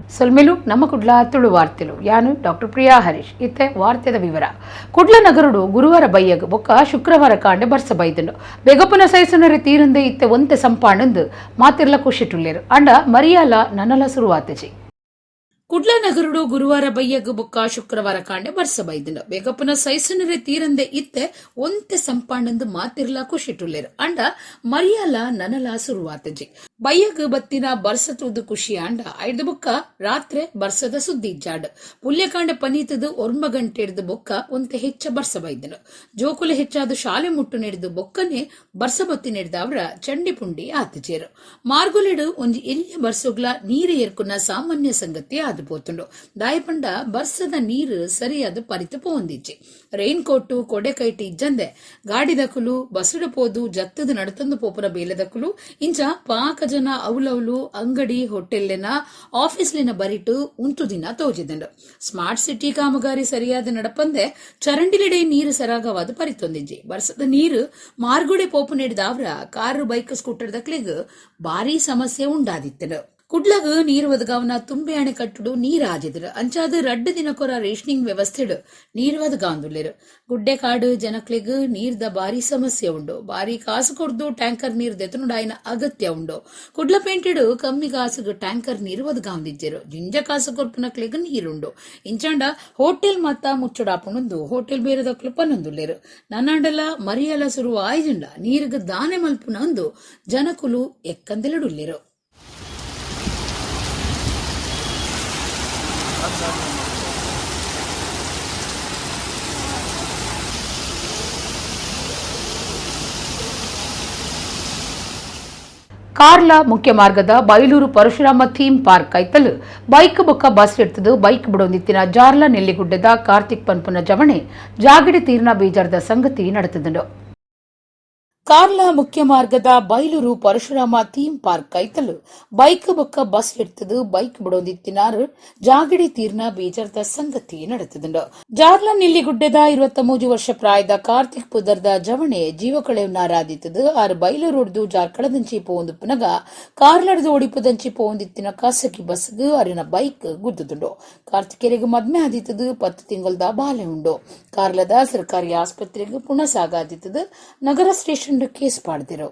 ಸೊಲ್ಮೆಲು ನಮ್ಮ ಕುಡ್ಲ ತುಳು ವಾರ್ತೆಲು ಯಾನು ಡಾಕ್ಟರ್ ಪ್ರಿಯಾ ಹರೀಶ್ ಇತ್ತೆ ವಾರ್ತೆದ ವಿವರ ಕುಡ್ಲ ನಗರುಡು ಗುರುವಾರ ಬಯ್ಯಗ್ ಬೊಕ್ಕ ಶುಕ್ರವಾರ ಕಾಂಡೆ ಬರ್ಸ ಬೈದಂಡು ಬೆಗಪುನ ಸೈಸನರೆ ತೀರಂದೆ ಇತ್ತೆ ಒಂತೆ ಸಂಪಾಣಂದು ಮಾತಿರ್ಲ ಖುಷಿಟುಲ್ಲೇರು ಅಂಡ ಮರಿಯಾಲ ನನ್ನಲ ಶುರುವಾತಜಿ ಕುಡ್ಲ ನಗರುಡು ಗುರುವಾರ ಬಯ್ಯಗ್ ಬೊಕ್ಕ ಶುಕ್ರವಾರ ಕಾಂಡೆ ಬರ್ಸ ಬೈದಂಡು ಬೇಗಪ್ಪನ ಸೈಸನರೆ ತೀರಂದೆ ಇತ್ತೆ ಒಂತೆ ಸಂಪಾಣಂದು ಮಾತಿರ್ಲ ಖುಷಿಟುಲ್ಲೇರು ಅಂಡ ಮರಿಯಾಲ ನನ್ನಲ ಶುರುವಾತಜಿ ಬಯ್ಯಗ್ ಬತ್ತಿನ ಬರ್ಸ ತೂದು ಖುಷಿ ಅಂಡ ಐದು ಬೊಕ್ಕ ರಾತ್ರಿ ಬರ್ಸದ ಸುದ್ದಿ ಇಜ್ಜಾಡ್ ಪುಲ್ಯಕಾಂಡೆ ಪನೀತದು ಒರ್ಮ ಗಂಟೆ ಹಿಡಿದು ಬೊಕ್ಕ ಒಂತೆ ಹೆಚ್ಚ ಬರ್ಸ ಬೈದನು ಜೋಕುಲೆ ಹೆಚ್ಚಾದ ಶಾಲೆ ಮುಟ್ಟು ನೆಡ್ದು ಬೊಕ್ಕನೆ ಬರ್ಸ ಬತ್ತಿ ನೆಡ್ದ ಅವರ ಚಂಡಿ ಪುಂಡಿ ಆತಿಚೇರು ಮಾರ್ಗುಲೆಡು ಒಂಜಿ ಎಲ್ಲಿಯ ಬರ್ಸೋಗ್ಲ ನೀರು ಏರ್ಕುನ ಸಾಮಾನ್ಯ ಸಂಗತಿ ಆದುಪೋತುಂಡು ದಾಯಪಂಡ ಬರ್ಸದ ನೀರು ಸರಿಯಾದ ಪರಿತು ಪೋಂದಿಜ್ಜಿ ರೈನ್ ಕೋಟು ಕೊಡೆ ಕೈಟಿ ಇಜ್ಜಂದೆ ಗಾಡಿದಕುಲು ಬಸುಡು ಪೋದು ಜತ್ತದು ನಡತಂದು ಪೋಪುರ ಬೇಲದಕುಲು ಇಂಚ ಪಾಕ ಜನ ಅವಲವಲು ಅಂಗಡಿ ಹೋಟೆಲ್ನ ಆಫೀಸ್ಲಿನ ಬರಿಟು ಉಂಟು ದಿನ ತೋಜಿದಂಡು ಸ್ಮಾರ್ಟ್ ಸಿಟಿ ಕಾಮಗಾರಿ ಸರಿಯಾದ ನಡಪಂದೆ ಚರಂಡಿಲೆಡೆ ನೀರು ಸರಾಗವಾದ ಪರಿತೊಂದಿಜ್ಜಿ ಬರ್ಸದ ನೀರು ಮಾರ್ಗುಡೆ ಪೋಪು ನೆಡ್ದ ಅವರ ಕಾರು ಬೈಕ್ ಸ್ಕೂಟರ್ ದಕ್ಲಿಗ್ ಭಾರಿ ಸಮಸ್ಯೆ ಉಂಡಾದಿತ್ತನು ಕುಡ್ಲಗ್ ನೀರು ಒದಗಾವನ ತುಂಬೆ ಅಣೆಕಟ್ಟುಡು ನೀರು ಆಜಿದ್ರು ಅಂಚಾದ ರಡ್ಡು ದಿನಕೊರ ರೇಷನಿಂಗ್ ವ್ಯವಸ್ಥೆಡು ನೀರು ಒದಗಾಂದುಲ್ಲೇರು ಗುಡ್ಡೆ ಕಾಡು ಜನಕ್ಲಿಗ್ ನೀರ್ದ ಭಾರಿ ಸಮಸ್ಯೆ ಉಂಡು ಭಾರಿ ಕಾಸು ಕೊಡ್ದು ಟ್ಯಾಂಕರ್ ನೀರು ದೆತನುಡಾಯಿನ ಅಗತ್ಯ ಉಂಡು ಕುಡ್ಲ ಪೇಂಟೆಡು ಕಮ್ಮಿ ಕಾಸುಗ್ ಟ್ಯಾಂಕರ್ ನೀರು ಒದಗಾಂದಿಜ್ಜರು ಜಿಂಜ ಕಾಸು ಕೊರ್ಪನಕ್ಲಿಗ್ ನೀರುಂಡು ಇಂಚಾಂಡ ಹೋಟೆಲ್ ಮತ್ತ ಮುಚ್ಚಡಾಪುಣಂದು ಹೋಟೆಲ್ ಬೇರೆದಕ್ಲು ಪನ್ನೊಂದುಲ್ಲೇರು ನನ್ನಂಡಲ ಮರಿಯಲ ಸುರು ಆಯ್ಜಂಡ ನೀರಿಗ ದಾನೆ ಮಲ್ಪುನಂದು ಜನಕುಲು ಎಕ್ಕಂದೆಲಡುಲ್ಲೇರು ಕಾರ್ಲ ಮುಖ್ಯ ಮಾರ್ಗದ ಬೈಲೂರು ಪರಶುರಾಮ ಥೀಮ್ ಪಾರ್ಕ್ ಐತಲು ಬೈಕ್ ಬೊಕ್ಕ ಬಸ್ ಇರ್ತದು ಬೈಕ್ ಬಿಡೋಂದಿತ್ತಿನ ಜಾರ್ಲ ನೆಲ್ಲಿಗುಡ್ಡದ ಕಾರ್ತಿಕ್ ಪನ್ಪುನ ಜವಣೆ ಜಾಗಡಿ ತೀರ್ನ ಬೀಜಾರದ ಸಂಗತಿ ನಡೆತದಂಡು ಕಾರ್ಲ ಮುಖ್ಯ ಮಾರ್ಗದ ಬೈಲೂರು ಪರಶುರಾಮ ಥೀಮ್ ಪಾರ್ಕ್ ಐತಲು ಬೈಕ್ ಬೊಕ್ಕ ಬಸ್ ಇರ್ತದು ಬೈಕ್ ಬಿಡೋಂದಿತ್ತಿನಾರು ಜಾಗಡಿ ತೀರ್ನ ಬೀಜಾರದ ಸಂಗತಿ ನಡೆತದಂಡು ಜಾರ್ಲ ನೆಲ್ಲಿಗುಡ್ಡದ 23 ವರ್ಷ ಪ್ರಾಯದ ಕಾರ್ತಿಕ್ ಪುದರ್ದ ಜವಣೆ ಜೀವ ಕಳೆಯುನಾರಾದಿತ್ತದು ಆರು ಬೈಲೂರು ಹೊಡೆದು ಜಾರ್ಕಳದಂಚಿ ಪೋಂದು ಪುನಗ ಕಾರ್ಲಡ್ದು ಓಡಿಪದಂಚಿ ಪೋಂದಿತ್ತಿನ ಖಾಸಗಿ ಬಸ್ಗ್ ಅರಿನ ಬೈಕ್ ಗುದ್ದುದುಂಡು ಕಾರ್ತಿಕೆರೆಗೆ ಮದ್ಮೆ ಆದಿತ್ತದು 10 ತಿಂಗಳದ ಬಾಲೆ ಉಂಡು ಕಾರ್ಲದ ಸರ್ಕಾರಿ ಆಸ್ಪತ್ರೆಗೆ ಪುನಃ ಸಾಗಾದಿತ್ತದು ನಗರ ಸ್ಟೇಷನ್ ಕೇಸ್ ಪಾಡ್ದಿರೋ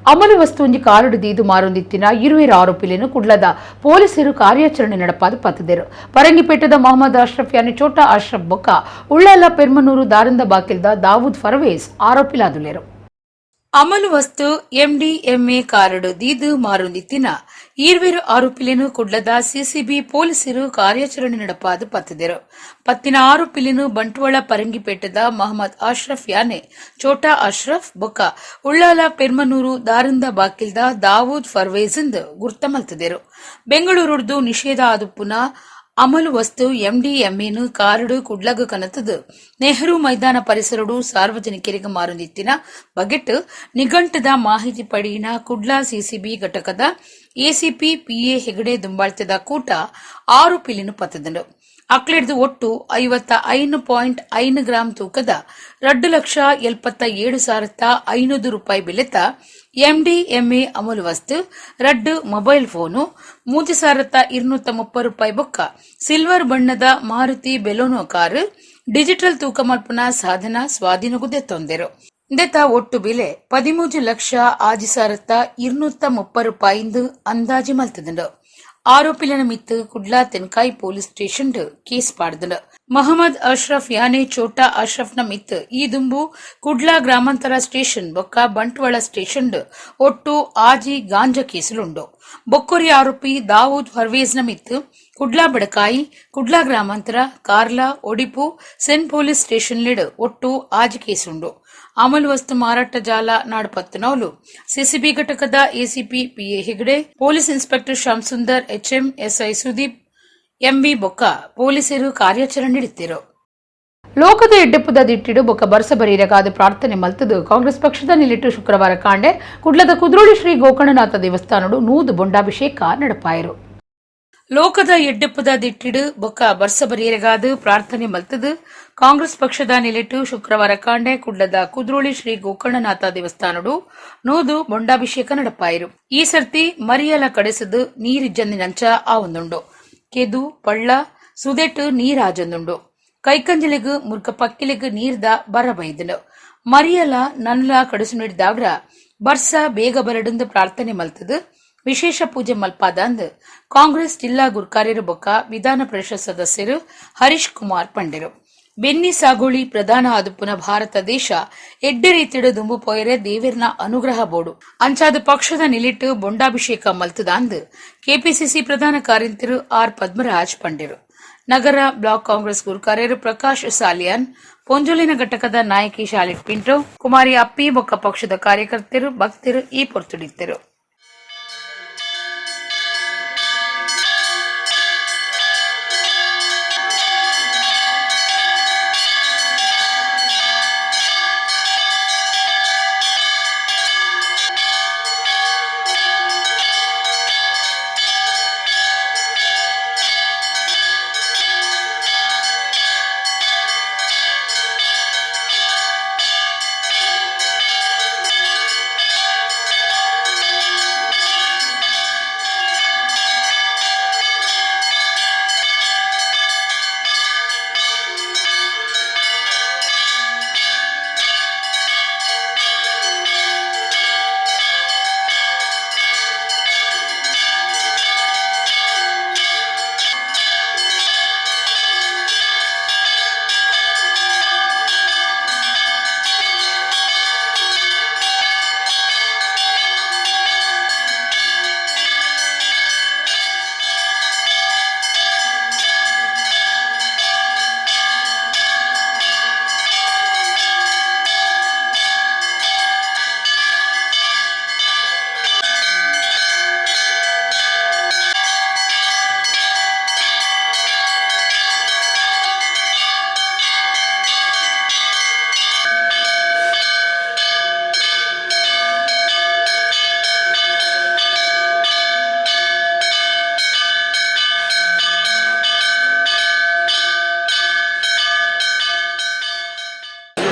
ಅಮಲು ವಸ್ತುಂಜಿ ಕಾರುಡು ದೀದು ಮಾರೊಂದಿತ್ತಿನ 20 ಆರೋಪಿలను ಕುಡ್ಲದ ಪೊಲೀಸರು ಕಾರ್ಯಾಚರಣೆ ನಡಪಾದು ಪತ್ತದೇರು ಪರಂಗಿಪೇಟದ ಮೊಹಮ್ಮದ್ ಅಶ್ರಫ್ ಯಾನಿ ಚೋಟಾ ಅಶ್ರಫ್ ಬೊಕ್ಕ ಉಳ್ಳಾಲ ಪೆರ್ಮನೂರು ದಾರಂದ ಬಾಕಿಲ್ದ ದಾವೂದ್ ಫರ್ವೇಸ್ ಆರೋಪಿಲಾದುಲೇರು ಅಮಲು ವಸ್ತು ಎಂಡಿಎಂಎ ಕಾರುಡು ದೀದು ಮಾರೊಂದಿತ್ತಿನ 20 ಆರೋಪಿలను ಕುಡ್ಲದ ಸಿಸಿಬಿ ಪೊಲೀಸರು ಕಾರ್ಯಾಚರಣೆ ನಡಪಾದು ಪತ್ತದೇರು ಪತ್ತಿನ ಆರೋಪಿలను ಬಂಟ್ವಾಳ ಪರಂಗಿಪೇಟದ ಮೊಹಮ್ಮದ್ ಅಶ್ರಫ್ ಯಾನೆ ಚೋಟಾ ಅಶ್ರಫ್ ಬೊಕ್ಕ ಉಳ್ಳಾಲ ಪೆರ್ಮನೂರು ದಾರಂದ ಬಾಕಿಲ್ದ ದಾವೂದ್ ಫರ್ವೇಜ್ ಗುರ್ತ ಮಲ್ತದೇರು ಬೆಂಗಳೂರುಡ್ದು ನಿಷೇಧ ಆದುಪ್ಪುನ ಅಮಲು ವಸ್ತು ಎಂಡಿಎಂಎನು ಕಾರುಡು ಕುಡ್ಲಗ್ ಕನತದು ನೆಹರು ಮೈದಾನ ಪರಿಸರಡು ಸಾರ್ವಜನಿಕರಿಗೆ ಮಾರೊಂದಿತ್ತಿನ ಬಗೆಟ್ ನಿಘಂಟದ ಮಾಹಿತಿ ಪಡೆಯಿನ ಕುಡ್ಲ ಸಿಸಿಬಿ ಘಟಕದ ಎಸಿಪಿ ಪಿಎ ಹೆಗಡೆ ದುಂಬಾಳ್ತದ ಕೂಟ ಆರೋಪಿలను ಪತ್ತದಂಡು ಅಕ್ಲೆಡ್ದು ಒಟ್ಟು 55.5 ಗ್ರಾಂ ತೂಕದ 2,77,500 ರೂಪಾಯಿ ಬೆಲೆತ ಎಂಡಿಎಂಎ ಅಮಲು ವಸ್ತು 2 ಮೊಬೈಲ್ ಫೋನು 3,230 ರೂಪಾಯಿ ಬೊಕ್ಕ ಸಿಲ್ವರ್ ಬಣ್ಣದ ಮಾರುತಿ ಬೆಲೋನೋ ಕಾರು ಡಿಜಿಟಲ್ ತೂಕ ಮಲ್ಪನ ಸಾಧನ ಸ್ವಾಧೀನಗುದೆ ತೊಂದರು ಇಂದೆತ ಒಟ್ಟು ಬೆಲೆ 13,06,230 ರೂಪಾಯಿಂದು ಅಂದಾಜು ಮಲ್ತದಂಡು ಆರೋಪಿಲನ ಮಿತ್ತು ಕುಡ್ಲಾ ತೆನ್ಕಾಯಿ ಪೊಲೀಸ್ ಸ್ಟೇಷನ್ ಕೇಸ್ ಪಾಡ್ದಂಡು ಮೊಹಮ್ಮದ್ ಅಶ್ರಫ್ ಯಾನೆ ಚೋಟಾ ಅಶ್ರಫ್ನ ಮಿತ್ತು ಈ ದುಂಬು ಕುಡ್ಲಾ ಗ್ರಾಮಾಂತರ ಸ್ಟೇಷನ್ ಬೊಕ್ಕ ಬಂಟ್ವಾಳ ಸ್ಟೇಷನ್ ಒಟ್ಟು ಆಜಿ ಗಾಂಜಾ ಕೇಸುಲುಂಡು ಬೊಕ್ಕೊರಿ ಆರೋಪಿ ದಾವೂದ್ ಫರ್ವೇಜ್ನ ಮಿತ್ತು ಕುಡ್ಲಾ ಬಡಕಾಯಿ ಕುಡ್ಲಾ ಗ್ರಾಮಾಂತರ ಕಾರ್ಲಾ ಒಡಿಪು ಸೆನ್ ಪೊಲೀಸ್ ಸ್ಟೇಷನ್ಲಿಡ್ ಒಟ್ಟು ಆಜಿ ಕೇಸುಂಡು ಅಮಲು ವಸ್ತು ಮಾರಾಟ ಜಾಲ ನಾಡ್ಪತ್ತನವಲು ಸಿಸಿಬಿ ಘಟಕದ ACP PA Hegde police inspector Shyam Sundar HM SI Sudeep MB ಬೊಕ್ಕ ಪೊಲೀಸರು ಕಾರ್ಯಾಚರಣೆ ನಡೆಸಿದರು ಲೋಕದ ಎಡ್ಡೆಪ್ಪುದ ದಿಟ್ಟಿಡು ಬೊಕ್ಕ ಬರ್ಸ ಬರೀರಗಾದ ಪ್ರಾರ್ಥನೆ ಮಲ್ತದು ಕಾಂಗ್ರೆಸ್ ಪಕ್ಷದ ನಿಲ್ಲಿಟ್ಟು ಶುಕ್ರವಾರ ಕಾಂಡೆ ಕುಡ್ಲದ ಕುದ್ರೋಳಿ ಶ್ರೀ ಗೋಕರ್ಣನಾಥ ದೇವಸ್ಥಾನಡು ನೂದು ಬೊಂಡಾಭಿಷೇಕ ನಡಪಾಯರು ಲೋಕದ ಎಡ್ಡೆಪ್ಪದ ದಿಟ್ಟಿಡು ಬೊಕ್ಕ ಬರ್ಸ ಬರಿಯರೆಗಾದು ಪ್ರಾರ್ಥನೆ ಮಲ್ತದು ಕಾಂಗ್ರೆಸ್ ಪಕ್ಷದ ನಿಲಿಟ್ಟು ಶುಕ್ರವಾರ ಕಾಂಡೆ ಕುಡ್ಲದ ಕುದ್ರೋಳಿ ಶ್ರೀ ಗೋಕರ್ಣನಾಥ ದೇವಸ್ಥಾನಡು ನೋದು ಬೊಂಡಾಭಿಷೇಕ ನಡಪಾಯಿರು. ಈ ಸರ್ತಿ ಮರಿಯಲ ಕಡೆಸದು ನೀರಿಜ್ಜಂದಿನಂಚ ಆವೊಂದುಂಡು ಕೆದು ಪಳ್ಳ ಸುದೆಟ್ಟು ನೀರಾಜೊಂದುಂಡು ಕೈಕಂಜಲಿಗು ಮುರ್ಕ ಪಕ್ಕಿಲಿಗು ನೀರ್ದ ಬರ ಬೈದನು ಮರಿಯಲ ನನ್ಲ ಕಡಸು ನೀಡಿದಾಗ್ರ ಬರ್ಸ ಬೇಗ ಬರಡುಂದು ಪ್ರಾರ್ಥನೆ ಮಲ್ತದು ವಿಶೇಷ ಪೂಜೆ ಮಲ್ಪಾದಂದು ಕಾಂಗ್ರೆಸ್ ಜಿಲ್ಲಾ ಗುರ್ಕಾರ್ಯರು ಬೊಕ್ಕ ವಿಧಾನ ಪರಿಷತ್ ಸದಸ್ಯರು ಹರೀಶ್ ಕುಮಾರ್ ಪಂಡೆರು. ಬೆನ್ನಿ ಸಾಗೋಳಿ ಪ್ರಧಾನ ಆದುಪುನ ಭಾರತ ದೇಶ ಎಡ್ಡೆ ರೀತಿಡು ದುಂಬು ಪೊಯರೆ ದೇವಿರ್ನ ಅನುಗ್ರಹ ಬೋಡು ಅಂಚಾದ ಪಕ್ಷದ ನಿಲಿಟ್ಟು ಬೊಂಡಾಭಿಷೇಕ ಮಲ್ತದಾಂದು ಕೆಪಿಸಿಸಿ ಪ್ರಧಾನ ಕಾರ್ಯಂತರು ಆರ್ ಪದ್ಮರಾಜ್ ಪಂಡೆರು. ನಗರ ಬ್ಲಾಕ್ ಕಾಂಗ್ರೆಸ್ ಗುರ್ಕಾರ್ಯರು ಪ್ರಕಾಶ್ ಸಾಲಿಯಾನ್, ಪೊಂಜೋಲಿನ ಘಟಕದ ನಾಯಕಿ ಶಾಲಿಟ್ ಪಿಂಟೋ, ಕುಮಾರಿ ಅಪ್ಪಿ ಬೊಕ್ಕ ಪಕ್ಷದ ಕಾರ್ಯಕರ್ತರು ಭಕ್ತರು ಈ ಪೊರ್ತುಡಿತ್ತರು.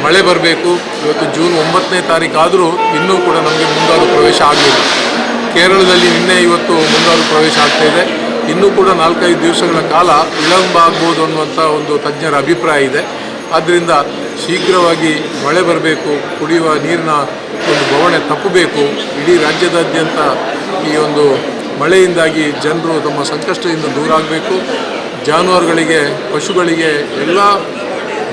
ಮಳೆ ಬರಬೇಕು. ಇವತ್ತು ಜೂನ್ 9ನೇ ತಾರೀಕು ಆದರೂ ಇನ್ನೂ ಕೂಡ ನಮಗೆ ಮುಂಗಾರು ಪ್ರವೇಶ ಆಗಲಿಲ್ಲ. ಕೇರಳದಲ್ಲಿ ನಿನ್ನೆ ಇವತ್ತು ಮುಂಗಾರು ಪ್ರವೇಶ ಆಗ್ತಾಯಿದೆ. ಇನ್ನೂ ಕೂಡ 4-5 ದಿವಸಗಳ ಕಾಲ ವಿಳಂಬ ಆಗ್ಬೋದು ಅನ್ನುವಂಥ ಒಂದು ತಜ್ಞರ ಅಭಿಪ್ರಾಯ ಇದೆ. ಆದ್ದರಿಂದ ಶೀಘ್ರವಾಗಿ ಮಳೆ ಬರಬೇಕು, ಕುಡಿಯುವ ನೀರಿನ ಒಂದು ಬವಣೆ ತಪ್ಪಬೇಕು. ಇಡೀ ರಾಜ್ಯದಾದ್ಯಂತ ಈ ಒಂದು ಮಳೆಯಿಂದಾಗಿ ಜನರು ತಮ್ಮ ಸಂಕಷ್ಟದಿಂದ ದೂರ ಆಗಬೇಕು. ಜಾನುವಾರುಗಳಿಗೆ, ಪಶುಗಳಿಗೆ, ಎಲ್ಲ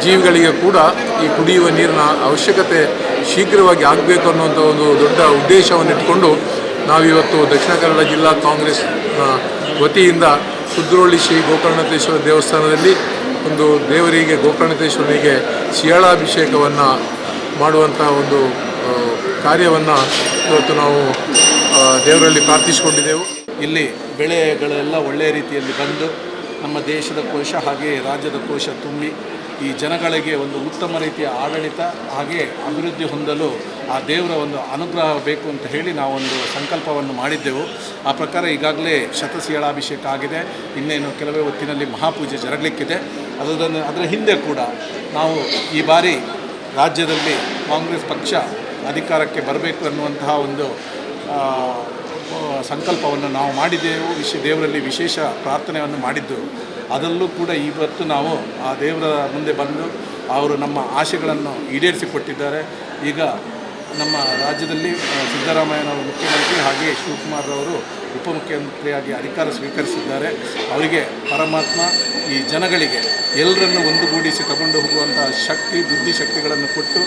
ಜೀವಿಗಳಿಗೆ ಕೂಡ ಈ ಕುಡಿಯುವ ನೀರಿನ ಅವಶ್ಯಕತೆ ಶೀಘ್ರವಾಗಿ ಆಗಬೇಕು ಅನ್ನುವಂಥ ಒಂದು ದೊಡ್ಡ ಉದ್ದೇಶವನ್ನು ಇಟ್ಟುಕೊಂಡು ನಾವಿವತ್ತು ದಕ್ಷಿಣ ಕನ್ನಡ ಜಿಲ್ಲಾ ಕಾಂಗ್ರೆಸ್ ವತಿಯಿಂದ ಕುದ್ರೋಳಿ ಶ್ರೀ ಗೋಕರ್ಣೇಶ್ವರ ದೇವಸ್ಥಾನದಲ್ಲಿ ಒಂದು ದೇವರಿಗೆ, ಗೋಕರ್ಣೇಶ್ವರನಿಗೆ ಸಿಯಾಳಾಭಿಷೇಕವನ್ನು ಮಾಡುವಂಥ ಒಂದು ಕಾರ್ಯವನ್ನು ಇವತ್ತು ನಾವು ದೇವರಲ್ಲಿ ಪ್ರಾರ್ಥಿಸಿಕೊಂಡಿದ್ದೆವು. ಇಲ್ಲಿ ಬೆಳೆಗಳೆಲ್ಲ ಒಳ್ಳೆಯ ರೀತಿಯಲ್ಲಿ ಬಂದು ನಮ್ಮ ದೇಶದ ಕೋಶ ಹಾಗೆ ರಾಜ್ಯದ ಕೋಶ ತುಂಬಿ ಈ ಜನಗಳಿಗೆ ಒಂದು ಉತ್ತಮ ರೀತಿಯ ಆಡಳಿತ ಹಾಗೆ ಅಭಿವೃದ್ಧಿ ಹೊಂದಲು ಆ ದೇವರ ಒಂದು ಅನುಗ್ರಹ ಬೇಕು ಅಂತ ಹೇಳಿ ನಾವೊಂದು ಸಂಕಲ್ಪವನ್ನು ಮಾಡಿದ್ದೆವು. ಆ ಪ್ರಕಾರ ಈಗಾಗಲೇ ಶತಸಿಯಾಳಾಭಿಷೇಕ ಆಗಿದೆ. ಇನ್ನೇನು ಕೆಲವೇ ಹೊತ್ತಿನಲ್ಲಿ ಮಹಾಪೂಜೆ ಜರಗಲಿಕ್ಕಿದೆ. ಅದರ ಹಿಂದೆ ಕೂಡ ನಾವು ಈ ಬಾರಿ ರಾಜ್ಯದಲ್ಲಿ ಕಾಂಗ್ರೆಸ್ ಪಕ್ಷ ಅಧಿಕಾರಕ್ಕೆ ಬರಬೇಕು ಅನ್ನುವಂತಹ ಒಂದು ಸಂಕಲ್ಪವನ್ನು ನಾವು ಮಾಡಿದ್ದೆವು. ದೇವರಲ್ಲಿ ವಿಶೇಷ ಪ್ರಾರ್ಥನೆಯನ್ನು ಮಾಡಿದ್ದೆವು. ಅದರಲ್ಲೂ ಕೂಡ ಇವತ್ತು ನಾವು ಆ ದೇವರ ಮುಂದೆ ಬಂದು ಅವರು ನಮ್ಮ ಆಶೆಗಳನ್ನು ಈಡೇರಿಸಿಕೊಟ್ಟಿದ್ದಾರೆ. ಈಗ ನಮ್ಮ ರಾಜ್ಯದಲ್ಲಿ ಸಿದ್ದರಾಮಯ್ಯನವರು ಮುಖ್ಯಮಂತ್ರಿ ಹಾಗೆ ಶಿವಕುಮಾರ್ರವರು ಉಪಮುಖ್ಯಮಂತ್ರಿಯಾಗಿ ಅಧಿಕಾರ ಸ್ವೀಕರಿಸಿದ್ದಾರೆ. ಅವರಿಗೆ ಪರಮಾತ್ಮ ಈ ಜನಗಳಿಗೆ ಎಲ್ಲರನ್ನು ಒಂದುಗೂಡಿಸಿ ತಗೊಂಡು ಹೋಗುವಂಥ ಬುದ್ಧಿಶಕ್ತಿಗಳನ್ನು ಕೊಟ್ಟು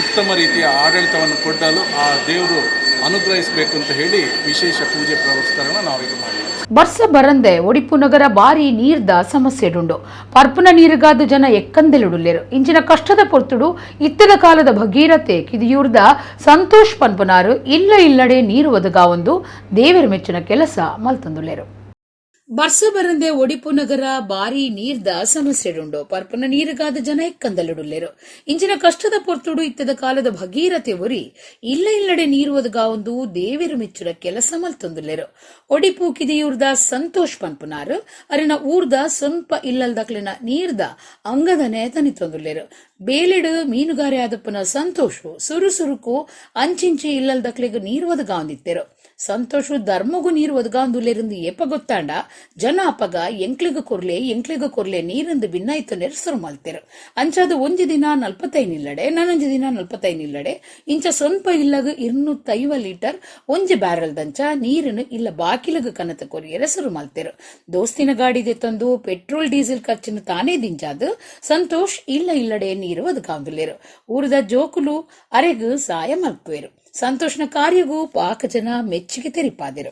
ಉತ್ತಮ ರೀತಿಯ ಆಡಳಿತವನ್ನು ಕೊಡಲು ಆ ದೇವರು ಅನುಗ್ರಹಿಸಬೇಕು ಅಂತ ಹೇಳಿ ವಿಶೇಷ ಪೂಜೆ ಪುರಸ್ಕಾರನ ನಾವೀಗ ಮಾಡಿದ್ದೀವಿ. ಬರ್ಸ ಬರಂದೆ ಒಡಿಪು ನಗರ ಬಾರಿ ನೀರ್ದ ಸಮಸ್ಯೆಡುಂಡು ಪರ್ಪುನ ನೀರಿಗಾದ ಜನ ಎಕ್ಕಂದೆಲುಡುಲ್ಲೇರು ಇಂಚಿನ ಕಷ್ಟದ ಪೊರ್ತುಡು ಇತ್ತದ ಕಾಲದ ಭಗೀರಥೆ ಕಿದಿಯೂರ್ದ ಸಂತೋಷ್ ಪನ್ಪನಾರು ಇಲ್ಲಡೆ ನೀರು ಒದಗಾವೊಂದು ದೇವರ ಮೆಚ್ಚಿನ ಕೆಲಸ ಮಲ್ತಂದುಲ್ಲೇರು. ಬರ್ಸ ಬರಂದೆ ಒಡಿಪು ನಗರ ಬಾರಿ ನೀರ್ದ ಸಮಸ್ಯೆಡುಂಡು ಪರ್ಪನ ನೀರಿಗಾದ ಜನ ಎಕ್ಕಂದಲಿಡುಲ್ಲೇರು ಇಂಚಿನ ಕಷ್ಟದ ಪೊರ್ತುಡು ಇತ್ತದ ಕಾಲದ ಭಗೀರಥೆ ಒರಿ ಇಲ್ಲಡೆ ನೀರು ಒದಗಾವೊಂದು ದೇವಿರು ಮೆಚ್ಚುಡ ಕೆಲಸ ಮಲ್ತೊಂದುಲ್ಲೇರು ಒಡಿಪು ಕಿದಿಯೂರ್ದ ಸಂತೋಷ್ ಪನ್ಪುನಾರು ಅರಿನ ಊರ್ದ ಸ್ವಲ್ಪ ಇಲ್ಲಲ್ದಕ್ಲಿನ ನೀರ್ದ ಅಂಗದನೆ ತನಿತೊಂದುಲ್ಲೇರು ಬೇಲೆಡು ಮೀನುಗಾರೆ ಆದಪ್ಪನ ಸಂತೋಷು ಸುರುಸುರುಕು ಅಂಚಿಂಚಿ ಇಲ್ಲಲ್ದಕ್ಲಿಗ ನೀರು ಒದಗಾವಂದಿತ್ತೇರು ಸಂತೋಷು ಧರ್ಮಗೂ ನೀರು ಒದಗಾಂದುಲೇರಿಂದ ಏಪ ಗೊತ್ತಾಂಡ ಜನ ಅಪಗ ಎಂಕ್ಲಿಗ ಕೊರ್ಲೆ ನೀರಿಂದ ಭಿನ್ನಾಯ್ತು ನೆರಸರು ಮಲ್ತೇರು ಅಂಚಾದ ಒಂಜಿ ದಿನ 45 ನಿಲ್ಲಡೆ ನಾನೊಂಜಿ ದಿನ 45 ನಿಲ್ಲಡೆ ಇಂಚ ಸ್ವಲ್ಪ ಇಲ್ಲಗ 250 ಲೀಟರ್ ಒಂಜಿ ಬ್ಯಾರಲ್ ದಂಚ ನೀರನ್ನು ಇಲ್ಲ ಬಾಕಿಲಗ ಕನತ ಕೊರಿ ಎರಸರು ಮಲ್ತೇರು ದೋಸ್ತಿನ ಗಾಡಿದೆ ತಂದು ಪೆಟ್ರೋಲ್ ಡೀಸೆಲ್ ಖರ್ಚಿನ ತಾನೇ ದಿಂಚಾದು ಸಂತೋಷ್ ಇಲ್ಲಡೆ ನೀರು ಒದಗಾಂದುಲೇರು ಊರದ ಜೋಕುಲು ಅರೆಗು ಸಹಾಯ ಮಲ್ಪುವೆರು ಸಂತೋಷನ ಕಾರ್ಯಗೂ ಪಾಕ ಜನ ಮೆಚ್ಚುಗೆ ತೆರಿಪಾದರು.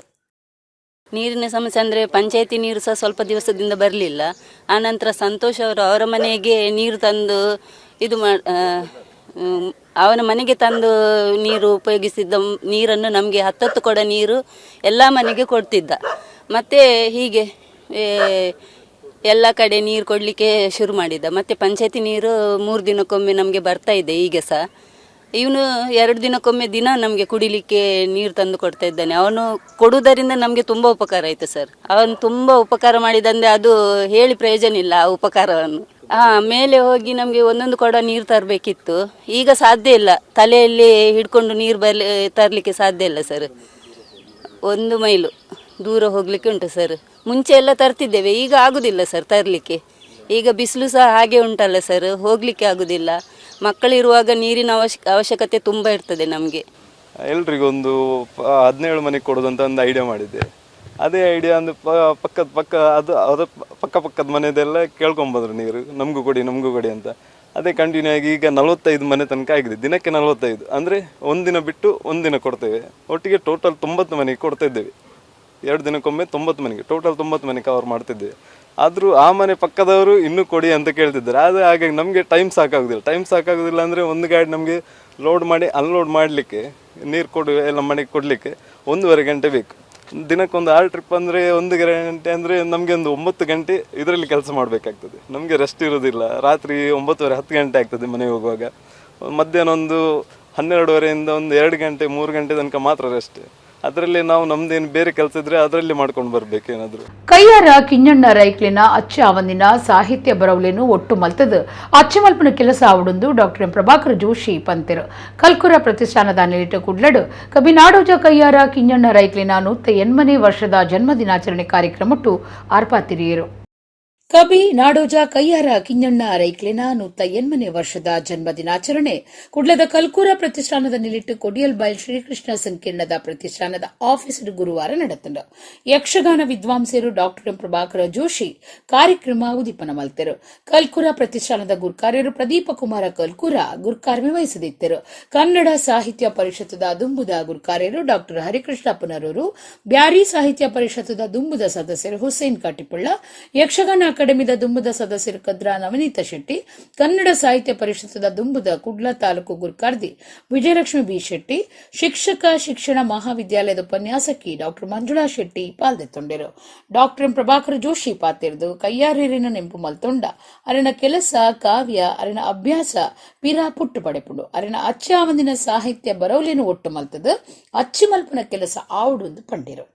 ನೀರಿನ ಸಮಸ್ಯೆ ಅಂದರೆ ಪಂಚಾಯತಿ ನೀರು ಸಹ ಸ್ವಲ್ಪ ದಿವಸದಿಂದ ಬರಲಿಲ್ಲ. ಆನಂತರ ಸಂತೋಷ್ ಅವರು ಅವರ ಮನೆಗೆ ನೀರು ತಂದು ಅವನ ಮನೆಗೆ ತಂದು ನೀರು ಉಪಯೋಗಿಸಿದ್ದ ನೀರನ್ನು ನಮಗೆ 10 ಕೊಡ ನೀರು ಎಲ್ಲ ಮನೆಗೆ ಕೊಡ್ತಿದ್ದ. ಮತ್ತು ಹೀಗೆ ಎಲ್ಲ ಕಡೆ ನೀರು ಕೊಡಲಿಕ್ಕೆ ಶುರು ಮಾಡಿದ್ದ. ಮತ್ತು ಪಂಚಾಯತಿ ನೀರು 3 ದಿನಕ್ಕೊಮ್ಮೆ ನಮಗೆ ಬರ್ತಾ ಇದೆ. ಈಗ ಸಹ ಇವನು 2 ದಿನಕ್ಕೊಮ್ಮೆ ದಿನ ನಮಗೆ ಕುಡಿಲಿಕ್ಕೆ ನೀರು ತಂದು ಕೊಡ್ತಾ ಇದ್ದಾನೆ. ಅವನು ಕೊಡುವುದರಿಂದ ನಮಗೆ ತುಂಬ ಉಪಕಾರ ಆಯಿತು ಸರ್. ಅವನು ತುಂಬ ಉಪಕಾರ ಮಾಡಿದಂದರೆ ಅದು ಹೇಳಿ ಪ್ರಯೋಜನ ಇಲ್ಲ ಆ ಉಪಕಾರವನ್ನು. ಮೇಲೆ ಹೋಗಿ ನಮಗೆ ಒಂದೊಂದು ಕೊಡ ನೀರು ತರಬೇಕಿತ್ತು. ಈಗ ಸಾಧ್ಯ ಇಲ್ಲ, ತಲೆಯಲ್ಲಿ ಹಿಡ್ಕೊಂಡು ನೀರು ತರಲಿಕ್ಕೆ ಸಾಧ್ಯ ಇಲ್ಲ ಸರ್. 1 ಮೈಲು ದೂರ ಹೋಗಲಿಕ್ಕೆ ಉಂಟು ಸರ್. ಮುಂಚೆ ಎಲ್ಲ ತರ್ತಿದ್ದೇವೆ, ಈಗ ಆಗೋದಿಲ್ಲ ಸರ್ ತರಲಿಕ್ಕೆ. ಈಗ ಬಿಸಿಲು ಸಹ ಹಾಗೆ ಉಂಟಲ್ಲ ಸರ್, ಹೋಗಲಿಕ್ಕೆ ಆಗೋದಿಲ್ಲ. ಮಕ್ಕಳಿರುವಾಗ ನೀರಿನ ಅವಶ್ಯಕತೆ ತುಂಬ ಇರ್ತದೆ ನಮಗೆ. ಎಲ್ರಿಗೊಂದು 17 ಮನೆಗೆ ಕೊಡೋದಂತ ಒಂದು ಐಡಿಯಾ ಮಾಡಿದ್ದೆ. ಅದೇ ಐಡಿಯಾ ಒಂದು ಅದು ಪಕ್ಕದ ಮನೆದೆಲ್ಲ ಕೇಳ್ಕೊಂಬಂದ್ರು ನೀರು ನಮಗೂ ಕೊಡಿ ಅಂತ. ಅದೇ ಕಂಟಿನ್ಯೂ ಆಗಿ ಈಗ 45 ಮನೆ ತನಕ ಆಗಿದೆ. ದಿನಕ್ಕೆ 45 ಅಂದರೆ ಒಂದಿನ ಬಿಟ್ಟು ಒಂದಿನ ಕೊಡ್ತೇವೆ. ಒಟ್ಟಿಗೆ ಟೋಟಲ್ 90 ಮನೆಗೆ ಕೊಡ್ತಾ ಇದ್ದೇವೆ. 2 ದಿನಕ್ಕೊಮ್ಮೆ 90 ಮನೆಗೆ, ಟೋಟಲ್ 90 ಮನೆ ಕವರ್ ಮಾಡ್ತಿದ್ದೇವೆ. ಆದರೂ ಆ ಮನೆ ಪಕ್ಕದವರು ಇನ್ನೂ ಕೊಡಿ ಅಂತ ಕೇಳ್ತಿದ್ದಾರೆ. ಆದರೆ ಹಾಗಾಗಿ ನಮಗೆ ಟೈಮ್ ಸಾಕಾಗೋದಿಲ್ಲ ಅಂದರೆ ಒಂದು ಗಾಡಿ ನಮಗೆ ಲೋಡ್ ಮಾಡಿ ಅನ್ಲೋಡ್ ಮಾಡಲಿಕ್ಕೆ ನೀರು ಎಲ್ಲ ಮನೆಗೆ ಕೊಡಲಿಕ್ಕೆ 1.5 ಗಂಟೆ ಬೇಕು. ದಿನಕ್ಕೊಂದು 6 ಟ್ರಿಪ್ ಅಂದರೆ 1 ಗಂಟೆ ಅಂದರೆ ನಮಗೆ ಒಂದು 9 ಗಂಟೆ ಇದರಲ್ಲಿ ಕೆಲಸ ಮಾಡಬೇಕಾಗ್ತದೆ. ನಮಗೆ ರೆಸ್ಟ್ ಇರೋದಿಲ್ಲ. ರಾತ್ರಿ 9:30 10 ಗಂಟೆ ಆಗ್ತದೆ ಮನೆಗೆ ಹೋಗುವಾಗ. ಮಧ್ಯಾಹ್ನ ಒಂದು 12:30ಇಂದ ಒಂದು 2 ಗಂಟೆ 3 ಗಂಟೆ ತನಕ ಮಾತ್ರ ರೆಸ್ಟ್. ಅದರಲ್ಲಿ ನಾವು ನಮ್ದೇನು ಬೇರೆ ಕೆಲಸ ಇದ್ರೆ ಅದರಲ್ಲಿ ಮಾಡ್ಕೊಂಡು ಬರ್ಬೇಕೇನಾದ್ರು. ಕೈಯಾರ ಕಿಂಜಣ್ಣ ರೈಕ್ಲಿನ ಅಚ್ಚ ಅವಂದಿನ ಸಾಹಿತ್ಯ ಬರವಲೇನು ಒಟ್ಟು ಮಲ್ತದು ಅಚ್ಚ ಮಲ್ಪನ ಕೆಲಸ ಆವಡುಂದು ಡಾಕ್ಟರ್ ಪ್ರಭಾಕರ್ ಜೋಶಿ ಪಂತೆರು ಕಲ್ಕುರ ಪ್ರತಿಷ್ಠಾನದ ನಿಲಿಟ ಕುಡ್ಲಡು ಕಬಿನಾಡೋಜ ಕೈಯಾರ ಕಿಂಜಣ್ಣ ರೈಕ್ಲಿನ 108ನೇ ವರ್ಷದ ಜನ್ಮ ದಿನಾಚರಣೆ ಕಾರ್ಯಕ್ರಮಟ್ಟು ಆರ್ಪಾತಿರಿಯರು. ಕಬಿ ನಾಡೋಜ ಕೈಯಾರ ಕಿಂಜಣ್ಣ ರೈಕ್ಲಿನ 108ನೇ ವರ್ಷದ ಜನ್ಮ ದಿನಾಚರಣೆ ಕುಡ್ಲದ ಕಲ್ಕೂರ ಪ್ರತಿಷ್ಠಾನದ ನಿಲಿಟ್ಟು ಕೊಡಿಯಲ್ ಬೈಲ್ ಶ್ರೀಕೃಷ್ಣ ಸಂಕೀರ್ಣದ ಪ್ರತಿಷ್ಠಾನದ ಆಫೀಸ್ ಗುರುವಾರ ನಡೆತಂಡ ಯಕ್ಷಗಾನ ವಿದ್ವಾಂಸರು ಡಾಕ್ಟರ್ ಎಂ ಪ್ರಭಾಕರ ಜೋಶಿ ಕಾರ್ಯಕ್ರಮ ಉದಿಪನ ಮಲ್ತೆರು. ಕಲ್ಕೂರ ಪ್ರತಿಷ್ಠಾನದ ಗುರ್ಕಾರ್ಯರು ಪ್ರದೀಪ ಕುಮಾರ ಕಲ್ಕೂರ ಗುರ್ಕಾರ್ಮಿ ವಹಿಸದಿದ್ದರು. ಕನ್ನಡ ಸಾಹಿತ್ಯ ಪರಿಷತ್ತದ ದುಂಬುದ ಗುರ್ಕಾರ್ಯರು ಡಾಕ್ಟರ್ ಹರಿಕೃಷ್ಣ ಪುನರೂರು, ಬ್ಯಾರಿ ಸಾಹಿತ್ಯ ಪರಿಷತ್ತದ ದುಂಬುದ ಸದಸ್ಯರು ಹುಸೇನ್ ಕಾಟಿಪುಳ್ಳ, ಯಕ್ಷಗಾನ ಅಕಾಡೆಮಿದ ದುಂಬುದ ಸದಸ್ಯರು ಕದ್ರಾ ನವನೀತ ಶೆಟ್ಟಿ, ಕನ್ನಡ ಸಾಹಿತ್ಯ ಪರಿಷತ್ತದ ದುಂಬುದ ಕುಡ್ಲ ತಾಲೂಕು ಗುರ್ಕಾರ್ದಿ ವಿಜಯಲಕ್ಷ್ಮಿ ಬಿ ಶೆಟ್ಟಿ, ಶಿಕ್ಷಣ ಮಹಾವಿದ್ಯಾಲಯದ ಉಪನ್ಯಾಸಕಿ ಡಾಕ್ಟರ್ ಮಂಜುಳಾ ಶೆಟ್ಟಿ ಪಾಲ್ದೆತ್ತೊಂಡೆರು. ಡಾಕ್ಟರ್ ಎಂ ಪ್ರಭಾಕರ್ ಜೋಶಿ ಪಾತೆರ್ದು ಕೈಯಾರೇರಿನ ನೆಂಪು ಮಲ್ತೊಂಡ ಅರಿನ ಕೆಲಸ ಕಾವ್ಯ ಅರಿನ ಅಭ್ಯಾಸ ಪಿರಾ ಪುಟ್ಟು ಪಡೆಪುಂಡು ಅರಿನ ಅಚ್ಚ ಆವಂದಿನ ಸಾಹಿತ್ಯ ಬರವಲೇನು ಒಟ್ಟು ಮಲ್ತದು ಅಚ್ಚಿ ಮಲ್ಪನ ಕೆಲಸ ಆವುಡು ಪಂಡಿರು.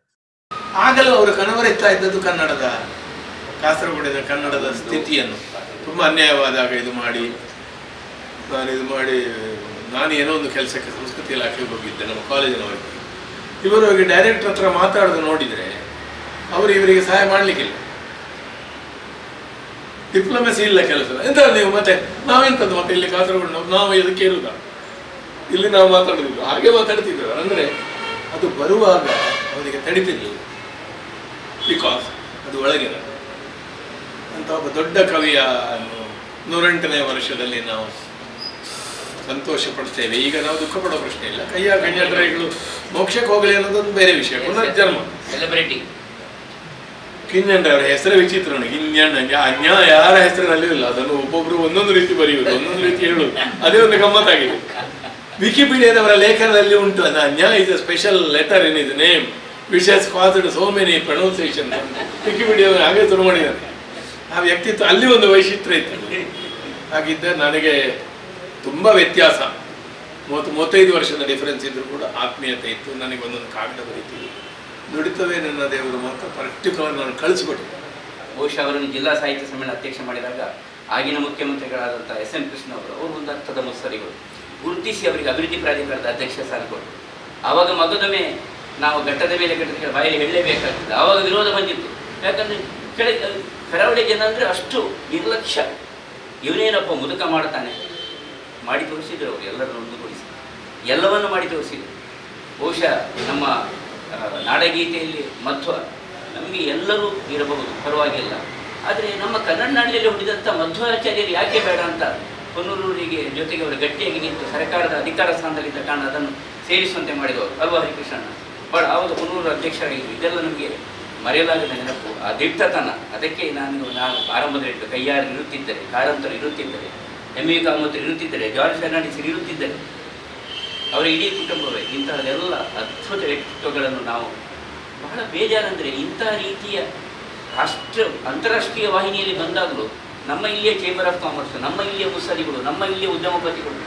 ಆಗಲೂ ಅವರು ಕನವರಿಸ್ತಾ ಇದ್ದದ್ದು ಕಾಸರಗೋಡಿನ ಕನ್ನಡದ ಸ್ಥಿತಿಯನ್ನು. ತುಂಬ ಅನ್ಯಾಯವಾದಾಗ ನಾನು ಏನೋ ಒಂದು ಕೆಲಸಕ್ಕೆ ಸಂಸ್ಕೃತಿ ಇಲಾಖೆಗೆ ಹೋಗಿದ್ದೆ ನಮ್ಮ ಕಾಲೇಜಿನವರಿಗೆ. ಇವರು ಹೋಗಿ ಡೈರೆಕ್ಟರ್ ಹತ್ರ ಮಾತಾಡೋದು ನೋಡಿದರೆ ಅವರು ಇವರಿಗೆ ಸಹಾಯ ಮಾಡಲಿಕ್ಕಿಲ್ಲ, ಡಿಪ್ಲೊಮೆಸಿ ಇಲ್ಲ ಕೆಲಸ. ಎಂತ ನೀವು ಮತ್ತೆ ನಾವೆಂಥದ್ದು ಮತ್ತೆ ಇಲ್ಲಿ ಕಾಸರಗೋಡು ನಾವು ಇದಕ್ಕೆ ಇರುವುದ, ಇಲ್ಲಿ ನಾವು ಮಾತಾಡೋದಿಲ್ಲ ಹಾಗೆ ಮಾತಾಡ್ತಿದ್ರು. ಅಂದರೆ ಅದು ಬರುವಾಗ ಅವರಿಗೆ ತಡಿತಿರ್ಲಿಲ್ಲ, ಬಿಕಾಸ್ ಅದು ಒಳಗಿನ ಅಂತ ಒಬ್ಬ ದೊಡ್ಡ ಕವಿಯ 108ನೇ ವರ್ಷದಲ್ಲಿ ನಾವು ಸಂತೋಷ ಪಡ್ತೇವೆ. ಈಗ ನಾವು ದುಃಖ ಪಡೋ ಪ್ರಶ್ನೆ ಇಲ್ಲ. ಕಿಂಜಣ್ಣರೈಗಳು ಮೋಕ್ಷಕ್ಕೆ ಹೋಗಲಿ ಅನ್ನೋದೊಂದು ಬೇರೆ ವಿಷಯ, ಪುನರ್ಜನ್ಮ ಸೆಲೆಬ್ರಿಟಿ. ಕಿಂಜಣ್ಣರ ಹೆಸರು ವಿಚಿತ್ರ. ಕಿಂಜಣ್ಣ ಅನ್ಯ ಯಾರ ಹೆಸರಿನಲ್ಲಿಯೂ ಇಲ್ಲ. ಅದನ್ನು ಒಬ್ಬೊಬ್ರು ಒಂದೊಂದು ರೀತಿ ಬರೆಯುವುದು, ಒಂದೊಂದು ರೀತಿ ಹೇಳುವುದು, ಅದೇ ಒಂದು ಗಮ್ಮತ್ತಾಗಿದೆ. ವಿಕಿಪೀಡಿಯಾದವರ ಲೇಖನದಲ್ಲಿ ಉಂಟು, ಅನ್ಯ is a special letter in is name which has caused so many pronunciation. Wikipedia ಹಾಗೆ ಶುರು ಮಾಡಿದ್ದಾನೆ. ಆ ವ್ಯಕ್ತಿತ್ವ ಅಲ್ಲಿ ಒಂದು ವೈಶಿಷ್ಟ್ಯ ಇತ್ತು. ಹಾಗಿದ್ದ ನನಗೆ ತುಂಬ ವ್ಯತ್ಯಾಸ, 35 ವರ್ಷದ ಡಿಫರೆನ್ಸ್ ಇದ್ದರೂ ಕೂಡ ಆತ್ಮೀಯತೆ ಇತ್ತು. ನನಗೆ ಒಂದೊಂದು ಕಾಗದ ಬರೀತೀವಿ, ನುಡಿತವೇ ನನ್ನ ದೇವರು ಮಾತ್ರ ಪರ್ಟಿಕ್ಯುಲರ್ ನಾನು ಕಳಿಸ್ಕೊಟ್ಟಿದ್ದೆ. ಬಹುಶಃ ಅವರನ್ನು ಜಿಲ್ಲಾ ಸಾಹಿತ್ಯ ಸಮ್ಮೇಳನ ಅಧ್ಯಕ್ಷ ಮಾಡಿದಾಗ ಆಗಿನ ಮುಖ್ಯಮಂತ್ರಿಗಳಾದಂಥ SM ಕೃಷ್ಣ ಅವರು ಒಂದು ಅರ್ಥದ ಮುತ್ಸರಿಗಳು ಗುರುತಿಸಿ ಅವರಿಗೆ ಅಭಿವೃದ್ಧಿ ಪ್ರಾಧಿಕಾರದ ಅಧ್ಯಕ್ಷ ಸ್ಥಾನ ಕೊಟ್ಟರು. ಆವಾಗ ಮಗದೊಮ್ಮೆ ನಾವು ಘಟ್ಟದ ಮೇಲೆ ಘಟ್ಟದ ಬಾಯಲ್ಲಿ ಹೇಳಲೇಬೇಕಾಗ್ತದೆ. ಆವಾಗ ವಿರೋಧ ಬಂದಿತ್ತು. ಯಾಕಂದರೆ ಕರಾವಳಿ ಜನ ಅಂದರೆ ಅಷ್ಟು ನಿರ್ಲಕ್ಷ್ಯ. ಇವನೇನಪ್ಪ ಮುದುಕ ಮಾಡ್ತಾನೆ, ಮಾಡಿ ತೋರಿಸಿದ್ರು ಅವರು, ಎಲ್ಲರನ್ನು ಒಂದುಗೂಡಿಸಿ ಎಲ್ಲವನ್ನು ಮಾಡಿ ತೋರಿಸಿದ್ರು. ಬಹುಶಃ ನಮ್ಮ ನಾಡಗೀತೆಯಲ್ಲಿ ಮಧ್ವ ನಮಗೆ ಎಲ್ಲರೂ ಇರಬಹುದು, ಪರವಾಗಿಲ್ಲ. ಆದರೆ ನಮ್ಮ ಕನ್ನಡ ನಾಡಿನಲ್ಲಿ ಹುಟ್ಟಿದಂಥ ಮಧ್ವಾಚಾರ್ಯರು ಯಾಕೆ ಬೇಡ ಅಂತ ಹೊನ್ನೂರಿಗೆ ಜೊತೆಗೆ ಅವರು ಗಟ್ಟಿಯಾಗಿ ನಿಂತು ಸರ್ಕಾರದ ಅಧಿಕಾರ ಸ್ಥಾನದಲ್ಲಿದ್ದ ಕಾರಣ ಅದನ್ನು ಸೇರಿಸುವಂತೆ ಮಾಡಿದವರು ಅಲ್ವಾ ಹರಿಕೃಷ್ಣಣ್ಣ. ಬಹಳ ಆವಾಗ ಹೊನ್ನೂರು ಅಧ್ಯಕ್ಷರಾಗಿದ್ದರು. ಇದೆಲ್ಲ ನಮಗೆ ಮರೆಯಲಾಗದ ನೆನಪು, ಆ ದಿಟ್ಟತನ. ಅದಕ್ಕೆ ನಾನು ಆರಂಭದಲ್ಲಿ ಕೈಯಾರು ಇರುತ್ತಿದ್ದರೆ, ಕಾರಂತರು ಇರುತ್ತಿದ್ದರೆ, MV ಕಾಮತರು ಇರುತ್ತಿದ್ದರೆ, ಜಾರ್ಜ್ ಫೆರ್ನಾಂಡಿಸ್ ಇರುತ್ತಿದ್ದರೆ, ಅವರ ಇಡೀ ಕುಟುಂಬವೇ ಇಂತಹದೆಲ್ಲ ಅದ್ಭುತ ವ್ಯಕ್ತಿತ್ವಗಳನ್ನು ನಾವು ಬಹಳ ಬೇಜಾರಂದರೆ ಇಂತಹ ರೀತಿಯ ಅಂತಾರಾಷ್ಟ್ರೀಯ ವಾಹಿನಿಯಲ್ಲಿ ಬಂದಾಗಲೂ ನಮ್ಮ ಇಲ್ಲಿಯ ಚೇಂಬರ್ ಆಫ್ ಕಾಮರ್ಸ್, ನಮ್ಮ ಇಲ್ಲಿಯ ಮುತ್ಸದಿಗಳು, ನಮ್ಮ ಇಲ್ಲಿಯ ಉದ್ಯಮಪತಿಗಳು,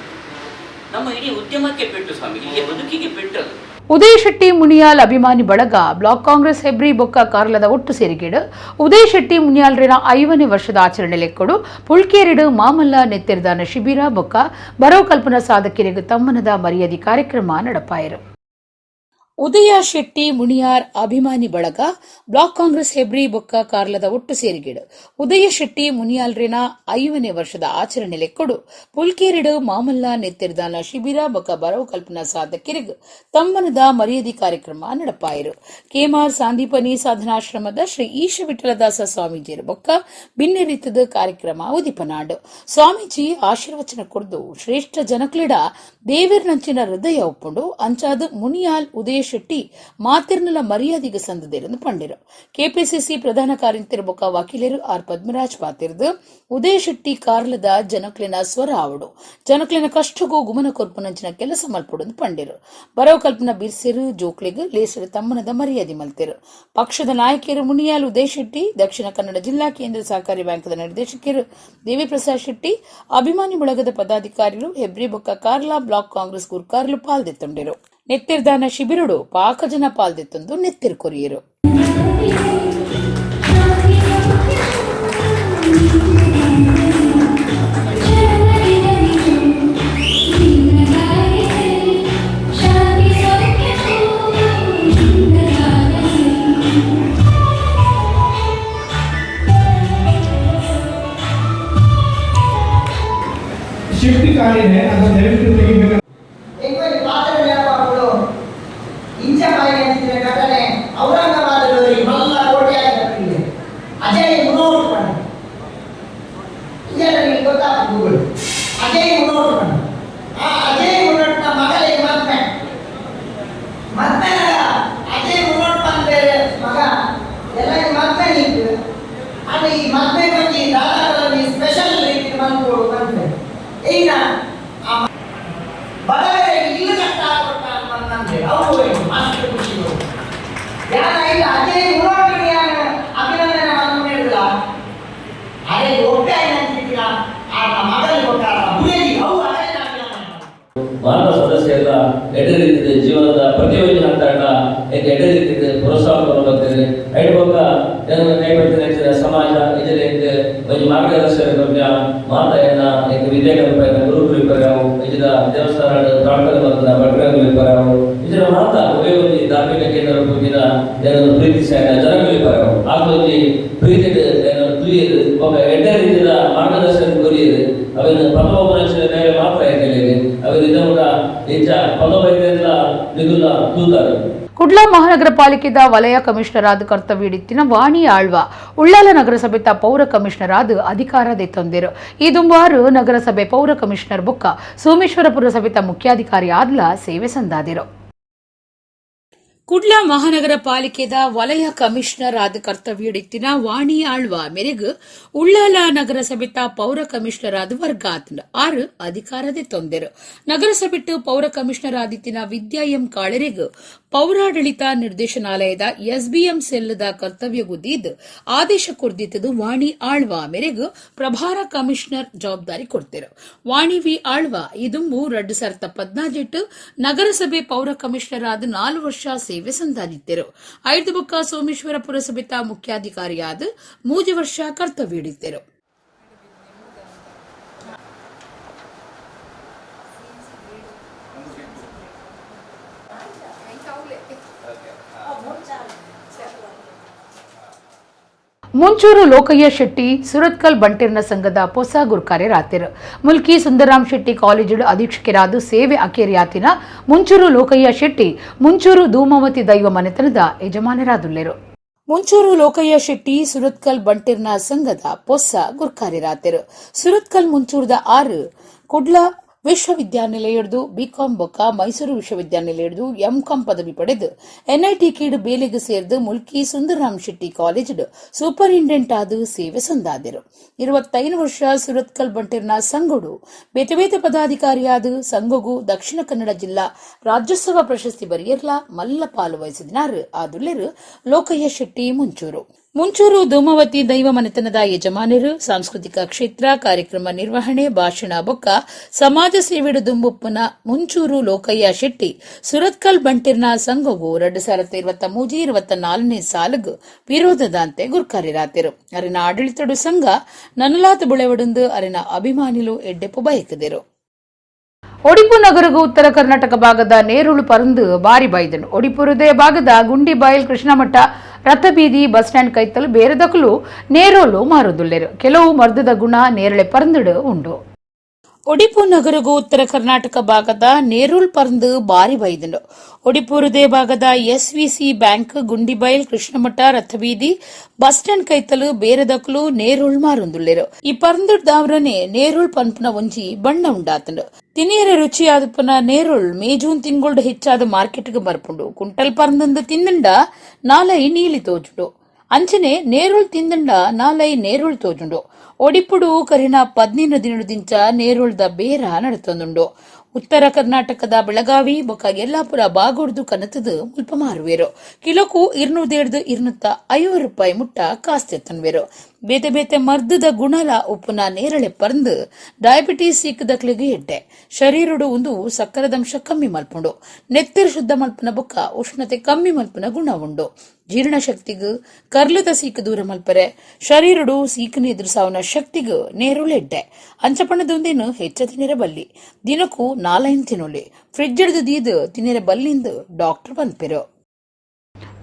ನಮ್ಮ ಇಡೀ ಉದ್ಯಮಕ್ಕೆ ಪೆಟ್ಟು ಸ್ವಾಮಿ, ಇಲ್ಲಿಯ ಬದುಕಿಗೆ ಪೆಟ್ಟದು. ಉದಯ ಶೆಟ್ಟಿ ಮುನಿಯಾಲ್ ಅಭಿಮಾನಿ ಬಳಗ ಬ್ಲಾಕ್ ಕಾಂಗ್ರೆಸ್ ಹೆಬ್ರಿ ಬೊಕ್ಕ ಕಾರ್ಲದ ಒಟ್ಟು ಸೇರಿಕೆಡು ಉದಯ ಶೆಟ್ಟಿ ಮುನಿಯಾಲ್ರಿನ 5ನೇ ವರ್ಷದ ಆಚರಣೆ ಲೆಕ್ಕಡು ಪುಳ್ಕೇರಿಡು ಮಾಮಲ್ಲ ನೆತ್ತಿರದಾನ ಶಿಬಿರ ಬೊಕ್ಕ ಬರೋ ಕಲ್ಪನಾ ಸಾಧಕರಿಗೆ ತಮ್ಮನದ ಮರ್ಯಾದೆ ಕಾರ್ಯಕ್ರಮ ನಡಪಾಯರು. ಉದಯ ಶೆಟ್ಟಿ ಮುನಿಯಾರ್ ಅಭಿಮಾನಿ ಬಳಗ ಬ್ಲಾಕ್ ಕಾಂಗ್ರೆಸ್ ಹೆಬ್ರಿ ಬೊಕ್ಕ ಕಾರ್ಲದ ಒಟ್ಟು ಸೇರಿಗೆಡು ಉದಯ ಶೆಟ್ಟಿ ಮುನಿಯಾಲ್ರಿನ 5ನೇ ವರ್ಷದ ಆಚರಣೆ ಲೆಕ್ಕಡು ಪುಲ್ಕೇರಿಡು ಮಾಮಲ್ಲ ನೆತ್ತಿರದಾನ ಶಿಬಿರ ಬೊಕ್ಕ ಬರವು ಕಲ್ಪನಾ ಸಾಧಕರಿಗೆ ತಮ್ಮನದ ಮರ್ಯಾದೆ ಕಾರ್ಯಕ್ರಮ ನಡಪಾಯರು. ಕೇಮಾರ್ ಸಾಂದೀಪನಿ ಸಾಧನಾಶ್ರಮದ ಶ್ರೀ ಈಶ ವಿಠಲದಾಸ ಸ್ವಾಮೀಜಿಯರ ಬೊಕ್ಕ ಭಿನ್ನರಿತದ ಕಾರ್ಯಕ್ರಮ ಉದಿಪನಾಡು. ಸ್ವಾಮೀಜಿ ಆಶೀರ್ವಚನ ಕೊಡ್ದು ಶ್ರೇಷ್ಠ ಜನಕ್ಲಿಡ ದೇವೇರ್ನಂಚಿನ ಹೃದಯ ಒಪ್ಪುಂಡು ಅಂಚಾದು ಮುನಿಯಾಲ್ ಉದಯ ಶೆಟ್ಟಿ ಮಾತಿರ್ನಲ ಮರ್ಯಾದೆಗೆ ಸಂದದೇರೆಂದು ಪಂಡಿರು. ಕೆಪಿಸಿಸಿ ಪ್ರಧಾನ ಕಾರ್ಯದರ್ಶಿ ಬೊಕ್ಕ ವಕೀಲರು ಆರ್ ಪದ್ಮರಾಜ್ ಪಾತಿರ್ದು ಉದಯ ಶೆಟ್ಟಿ ಕಾರ್ಲದ ಜನಕ್ಲಿನ ಸ್ವರ ಆವಡು ಜನಕ್ಲಿನ ಕಷ್ಟಗೂ ಗುಮನ ಕೊರ್ಪುನಂಚಿನ ಕೆಲಸ ಮಲ್ಪುಡು ಪಂಡಿರು. ಬರವ ಕಲ್ಪನ ಬಿರ್ಸಿರು ಜೋಕ್ಲಿಗೆ ಲೇಸರು ತಮ್ಮನದ ಮರ್ಯಾದೆ ಮಲ್ತಿರು. ಪಕ್ಷದ ನಾಯಕಿಯರು ಮುನಿಯಾಲ್ ಉದಯ ಶೆಟ್ಟಿ, ದಕ್ಷಿಣ ಕನ್ನಡ ಜಿಲ್ಲಾ ಕೇಂದ್ರ ಸಹಕಾರಿ ಬ್ಯಾಂಕ್ದ ನಿರ್ದೇಶಕರು ದೇವಿ ಪ್ರಸಾದ್ ಶೆಟ್ಟಿ, ಅಭಿಮಾನಿ ಬಳಗದ ಪದಾಧಿಕಾರಿಗಳು ಹೆಬ್ರಿ ಬೊಕ್ಕ ಕಾರ್ಲಾ ಬ್ಲಾಕ್ ಕಾಂಗ್ರೆಸ್ ಗುರ್ಕಾರ್ಲು ಪಾಲ್ದೆತ್ತೊಂಡಿರು. ನೆತ್ತಿರ್ದಾನ ಶಿಬಿರುಡು ಪಾಕಜನ ಪಾಲ್ದೆತ್ತೊಂದು ನೆತ್ತಿರು ಕೊರಿಯರು. ಶಿಫ್ಟ್ ಕಾರ್ಯ ಅದನ್ನು ದಯವಿಟ್ಟು ತೆಗಿಬೇಕು. ಔರಂಗಾಬಾದ್ ಮಲ್ಲ ಕೋಟೆಯಾಗಿ ಅಜಯ್ ಮುನೋಟ್ ಮಾಡಿ ಇದೆಲ್ಲ ನಿಮಗೆ ಗೊತ್ತಾಗ್ತದೆ. ಗೂಗಲ್ ಅಜಯ್ ಮುನೋಟ್ ಮಾಡಿ ಆ ಅಜಯ್ ಮುನೋಟ್ನ ಮಗಳಿಗೆ ಮದ್ಮೆ ಅಜಯ್ ಮುನೋಟ್ ಬೇರೆ ಮಗ ಎಲ್ಲ ಮದ್ಮೆ ನಿಂತು ಅಲ್ಲಿ ಈ ಮದ್ಮೆ ಬಂದು ದಾದಾಗಳಲ್ಲಿ ಸ್ಪೆಷಲ್ ರೀತಿ ಬಂದ್ಕೊಡು ಬಂದ್ರೆ ಈಗ ಬಡವರಿಗೆ ಇಲ್ಲು ಕಷ್ಟ ಕೊಟ್ಟ ಬಂದ್ರೆ ಅವರು ಮಾಸ್ಟರ್ ಖುಷಿಗಳು ಯಾರ ಇಲ್ಲ ಅಜಯ್ ಮುನೋಟ್ಗೆ ಅಭಿನಂದನೆ ಬಂದು ಹೇಳಿಲ್ಲ ಅದೇ ಒಪ್ಪೆ ಏನಂತಿದ್ದೀರಾ ಆ ಮಗನಿಗೆ ಕೊಟ್ಟಾರ ಗುರುಜಿ ಅವು ಮಾನವ ಸದಸ್ಯ ಎಲ್ಲ ಎಡೆ ರೀತಿಯ ಜೀವನದ ಪ್ರತಿಯೊಂದು ಹಂತಗಳ ಎಡೆ ರೀತಿಯ ಪ್ರೋತ್ಸಾಹ ಕೊಡಬೇಕಾಗ್ತದೆ. ಐಡ್ಬೊಕ್ಕ ಜನರ ಕೈಬತ್ತಿನ ಸಮಾಜ ಇದರಿಂದ ಒಂದು ಮಾರ್ಗದರ್ಶನ ಗಮ್ಯ ಮಾತೆಯನ್ನ ವಿದ್ಯಾಗಂಪರ ಗುರುಕುಲಿಪರಾವು ಇದರ ದೇವಸ್ಥಾನ ಪ್ರಾರ್ಥನೆ ಬಂದ ಭಟ್ರಗುಲಿಪರಾವು ಇದರ ಮಾತ ಉಪಯೋಗಿ ಧಾರ್ಮಿಕ ಕೇಂದ್ರ ಹೋಗಿನ ಜನರನ್ನು ಪ್ರೀತಿಸಿದ ಜನಗುಲಿಪರಾವು ಆಗೋಗಿ ಪ್ರೀತಿ ತುಳಿಯದು ಒಬ್ಬ ಎಡೆ ರೀತಿಯ ಮಾರ್ಗದರ್ಶನ ಕೊರಿಯದು ಅವನ ಪದೋಪನಿಷದ ಮೇಲೆ ಮಾತ್ರ ಹೇಳಲಿದೆ ಅವರಿಂದ ಕೂಡ ಹೆಚ್ಚ ಪದೋಪೈದೆಲ್ಲ ನಿಗುಲ ತೂತಾರೆ. ಕುಡ್ಲಾ ಮಹಾನಗರ ಪಾಲಿಕೆದ ವಲಯ ಕಮಿಷನರ್ ಆದ ಕರ್ತವ್ಯಡಿತ್ತಿನ ವಾಣಿ ಆಳ್ವ ಉಳ್ಳಾಲ ನಗರಸಭೆತ ಪೌರ ಕಮಿಷನರ್ ಆದ ಅಧಿಕಾರದೆ ತಂದಿರು. ಈ ದುಂಬಾರು ನಗರಸಭೆ ಪೌರ ಕಮಿಷನರ್ ಬೊಕ್ಕ ಸೋಮೇಶ್ವರ ಪುರಸಭೆತ ಮುಖ್ಯಾಧಿಕಾರಿ ಆದ್ಲ ಸೇವೆ ಸಂದಾದಿರು. ಕುಡ್ಲಾ ಮಹಾನಗರ ಪಾಲಿಕೆದ ವಲಯ ಕಮಿಷನರ್ ಆದ ಕರ್ತವ್ಯಡಿತ್ತಿನ ವಾಣಿ ಆಳ್ವ ಮೇರೆಗೆ ಉಳ್ಳಾಲ ನಗರಸಭೆತ ಪೌರ ಕಮಿಷನರ್ ಆದ ವರ್ಗಾತ್ 6 ಅಧಿಕಾರದೆ ತೊಂದರು. ನಗರಸಭೆಟ್ಟು ಪೌರ ಕಮಿಷನರ್ ಆದಿತ್ತಿನ ವಿದ್ಯಾ ಎಂ ಕಾಳರಿಗೆ ಪೌರಾಡಳಿತ ನಿರ್ದೇಶನಾಲಯದ ಎಸ್ಬಿಎಂ ಸೆಲ್ದ ಕರ್ತವ್ಯ ಗುದ್ದಿದ್ದು ಆದೇಶ ಕೊಡ್ದಿತ್ತದು ವಾಣಿ ಆಳ್ವ ಮೇರೆಗೆ ಪ್ರಭಾರ ಕಮಿಷನರ್ ಜವಾಬ್ದಾರಿ ಕೊಡ್ತಿರು. ವಾಣಿ ವಿ ಆಳ್ವ ಇದುಂಬು 2017 ನಗರಸಭೆ ಪೌರ ಕಮಿಷನರ್ ಆದ 4 ವರ್ಷ ಸೇವೆ ಸಂದಾನಿದ್ದರು. 5 ಬೊಕ್ಕ ಸೋಮೇಶ್ವರ ಪುರಸಭೆತ ಮುಖ್ಯಾಧಿಕಾರಿಯಾದ 3 ವರ್ಷ ಕರ್ತವ್ಯ ಹಿಡಿದ್ದರು. ಮುಂಚೂರು ಲೋಕಯ್ಯ ಶೆಟ್ಟಿ ಸುರತ್ಕಲ್ ಬಂಟೀರ್ನ ಸಂಘದ ಹೊಸ ಗುರುಕಾರ್ಯರಾತಿರು. ಮುಲ್ಕಿ ಸುಂದರಾಮ್ ಶೆಟ್ಟಿ ಕಾಲೇಜು ಅಧೀಕ್ಷಕರಾದ ಸೇವೆ ಅಕೇರಿಯಾತಿನ ಮುಂಚೂರು ಲೋಕಯ್ಯ ಶೆಟ್ಟಿ ಮುಂಚೂರು ಧೂಮಾವತಿ ದೈವ ಮನೆತನದ ಯಜಮಾನರಾದುಲ್ಲೆರು. ಮುಂಚೂರು ಲೋಕಯ್ಯ ಶೆಟ್ಟಿ ಸುರತ್ಕಲ್ ಬಂಟೀರ್ನ ಸಂಘದ ಹೊಸ ಗುರುಕಾರ್ಯರಾತಿರು. ಸುರತ್ಕಲ್ ಮುಂಚೂರದ 6 ಕುಡ್ಲ ವಿಶ್ವವಿದ್ಯಾನಿಲಯದ್ದು ಬಿಕಾಂ ಬೊಕ್ಕ ಮೈಸೂರು ವಿಶ್ವವಿದ್ಯಾನಿಲಯದ್ದು ಎಂಕಾಂ ಪದವಿ ಪಡೆದು ಎನ್ಐಟಿ ಕೀಡು ಬೇಲೆಗೆ ಸೇರಿದು ಮುಲ್ಕಿ ಸುಂದರಾಮ್ ಶೆಟ್ಟಿ ಕಾಲೇಜ್ ಸೂಪರಿಂಟೆಂಡೆಂಟ್ ಆದ ಸೇವೆ ಸಂದಾದರು. 25 ವರ್ಷ ಸುರತ್ಕಲ್ ಬಂಟೀರ್ನ ಸಂಘಡು ಬೇತೆ ಬೇತೆ ಪದಾಧಿಕಾರಿಯಾದ ಸಂಘಗೂ ದಕ್ಷಿಣ ಕನ್ನಡ ಜಿಲ್ಲಾ ರಾಜ್ಯೋತ್ಸವ ಪ್ರಶಸ್ತಿ ಬರೆಯರ್ಲ ಮಲ್ಲ ಪಾಲು ವಹಿಸಿದಿನಾರು ಆದುಲ್ಲೆರು ಲೋಕಯ್ಯ ಶೆಟ್ಟಿ ಮುಂಚೂರು. ಮುಂಚೂರು ಧೂಮಾವತಿ ದೈವ ಮನೆತನದ ಯಜಮಾನರು ಸಾಂಸ್ಕೃತಿಕ ಕ್ಷೇತ್ರ ಕಾರ್ಯಕ್ರಮ ನಿರ್ವಹಣೆ ಭಾಷಣ ಬೊಕ್ಕ ಸಮಾಜ ಸೇವೆಡು ದುಂಬುಪ್ಪನ ಮುಂಚೂರು ಲೋಕಯ್ಯ ಶೆಟ್ಟಿ ಸುರತ್ಕಲ್ ಬಂಟೀರ್ನ ಸಂಘವು 2023-24 ಸಾಲಗು ವಿರೋಧದಂತೆ ಗುರುಕಾರ್ಯರಾತಿರು. ಅರಿನ ಆಡಳಿತಡು ಸಂಘ ನನಲಾತ ಬುಳೆವಡುಂದು ಅರಿನ ಅಭಿಮಾನಿಲು ಎಡ್ಡೆಪ್ಪು ಬಯಕದಿರು. ಒಡಿಪು ನಗರಗೂ ಉತ್ತರ ಕರ್ನಾಟಕ ಭಾಗದ ನೇರುಳು ಪರಂದು ಬಾರಿ ಬೈದನು. ಒಡಿಪು ಹೃದಯ ಭಾಗದ ಗುಂಡಿಬಾಯಲ್ ಕೃಷ್ಣಮಠ ರಥಬೀದಿ ಬಸ್ ಸ್ಟ್ಯಾಂಡ್ ಕೈತಲು ಬೇರೆದಕಲು ನೇರೋಲು ಮಾರುದುಲ್ಲೆರು. ಕೆಲವು ಮರ್ದದ ಗುಣ ನೇರಳೆ ಪರಂದಡು ಉಂಡು. ಒಡಿಪು ನಗರಗೂ ಉತ್ತರ ಕರ್ನಾಟಕ ಭಾಗದ ನೇರೂಲ್ ಪರಂದು ಬಾರಿ ಬೈದನು. ಒಡಿಪು ಹೃದಯ ಭಾಗದ ಎಸ್ವಿಸಿ ಬ್ಯಾಂಕ್ ಗುಂಡಿಬೈಲ್ ಕೃಷ್ಣಮಠ ರಥಬೀದಿ ಬಸ್ ಸ್ಟ್ಯಾಂಡ್ ಕೈತಲು ಬೇರೆದಕಲು ನೇರೂಳ್ ಮಾರುಂದುಲ್ಲೆರು. ಈ ಪರಂದಡ್ದಾವ್ರನೆ ನೇರೂಳ್ ಪನ್ಪನ ಒಂಜಿ ಬಣ್ಣ ಉಂಡಾತಂಡು. ತಿನಿಯರ ರುಚಿಯಾದಪ್ಪನ ನೇರುಳ್ ಮೇ ಜೂನ್ ತಿಂಗಳು ಹೆಚ್ಚಾದ ಮಾರ್ಕೆಟ್ಗೆ ಬರ್ಪುಂಡು. ಕುಂಟಲ್ ಪರಂದಂದು ತಿಂದಂಡ ನಾಲೈ ನೀಲಿ ತೋಜುಂಡು. ಅಂಚನೆ ನೇರುಳ್ ತಿಂದಂಡ ನಾಲೈ ನೇರುಳ್ ತೋಜುಂಡು. ಒಡಿಪುಡು ಕರಿನ 15 ದಿನದಿಂದ ನೇರುಳ್ದ ಬೇರ ನಡತೊಂದುಂಡು. ಉತ್ತರ ಕರ್ನಾಟಕದ ಬೆಳಗಾವಿ ಬೊಕ್ಕ ಯಲ್ಲಾಪುರ ಬಾಗೋಡ್ದು ಕನತದು ಮುಲ್ಪ ಮಾರುವೆರು. ಕಿಲೋಕು 250 ರೂಪಾಯಿ ಮುಟ್ಟ ಕಾಸ್ತೆತ್ತನ್ವೆರು. ಬೇತೆ ಬೇತೆ ಮರ್ದದ ಗುಣಲ ಉಪ್ಪುನ ನೇರಳೆ ಪರಂದು ಡಯಾಬಿಟೀಸ್ ಸಿಕ್ಕದಕ್ಲಿಗೆ ಎಡ್ಡೆ. ಶರೀರಡು ಒಂದು ಸಕ್ಕರದಂಶ ಕಮ್ಮಿ ಮಲ್ಪುಂಡು. ನೆತ್ತಿರ ಶುದ್ಧ ಮಲ್ಪನ ಬೊಕ್ಕ ಉಷ್ಣತೆ ಕಮ್ಮಿ ಮಲ್ಪನ ಗುಣ ಉಂಡು. ಜೀರ್ಣಶಕ್ತಿಗೂ ಕರ್ಲದ ಸೀಕು ದೂರ ಮಲ್ಪರೆ ಶರೀರಡು ಸೀಕನ ಎದುರಿಸಾವನ ಶಕ್ತಿಗೂ ನೇರುಳು ಎಡ್ಡೆ. ಅಂಚಪಣದೊಂದೇನು ಹೆಚ್ಚ ತಿನ್ನಿರ ಬಲ್ಲಿ ದಿನಕ್ಕೂ 4 ತಿನ್ನೊಲಿ ಫ್ರಿಡ್ಜ್ ಹಿಡಿದು ದೀದು ತಿನ್ನಿರ ಬಲ್ಲಿಂದು ಡಾಕ್ಟರ್ ಬಂದ್ಪೆರು.